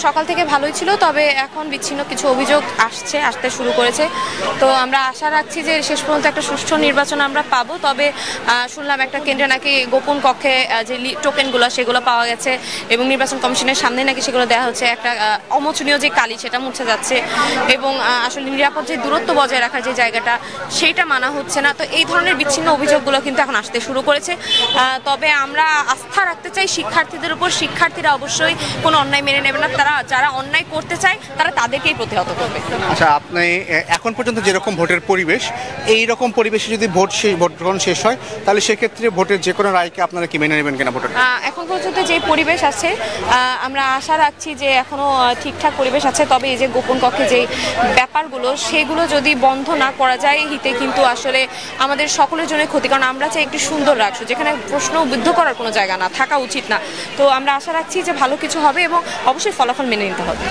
সকাল থেকে ভালোই ছিল, তবে এখন বিচ্ছিন্ন কিছু অভিযোগ আসতে শুরু করেছে। তো আমরা আশা রাখছি যে শেষ পর্যন্ত একটা সুষ্ঠু নির্বাচন আমরা পাবো। তবে শুনলাম একটা কেন্দ্রে নাকি গোপন কক্ষে যে টোকেনগুলো সেগুলো পাওয়া গেছে এবং নির্বাচন কমিশনের সামনে নাকি সেগুলো দেওয়া হচ্ছে। একটা অমোচনীয় যে কালি সেটা মুছে যাচ্ছে এবং আসলে নিরাপদ যে দূরত্ব বজায় রাখার যে জায়গাটা সেইটা মানা হচ্ছে না। তো এই ধরনের বিচ্ছিন্ন অভিযোগগুলো কিন্তু এখন আসতে শুরু করেছে। তবে আমরা আস্থা রাখতে চাই শিক্ষার্থীদের উপর। শিক্ষার্থীরা অবশ্যই কোনো অন্যায় মেনে নেবে না। তারা যারা অন্যায় করতে চায় তারা তাদেরকেই প্রতিহত করবে। আচ্ছা, আপনি এখন পর্যন্ত যেরকম ভোটের পরিবেশ, এই রকম পরিবেশে যদি ভোট গ্রহণ শেষ হয় তাহলে সেক্ষেত্রে ভোটের যে কোনো রায়কে আপনারা কি মেনে নেবেন কিনা ভোটার? এখন পর্যন্ত যে পরিবেশ আছে আমরা আশা রাখছি যে এখনো ঠিকঠাক পরিবেশ আছে। তবে এই যে গোপন কক্ষে যে ব্যাপারগুলো সেগুলো যদি বন্ধ না করা যায় হিতে কিন্তু আসলে আমাদের সকলের জন্য ক্ষতি। কারণ আমরা চাই একটি সুন্দর রাষ্ট্র যেখানে প্রশ্নবিদ্ধ করার কোনো জায়গা না থাকা উচিত না। তো আমরা আশা রাখছি যে ভালো কিছু হবে এবং অবশ্যই ফলাফল মেনে নিতে হবে।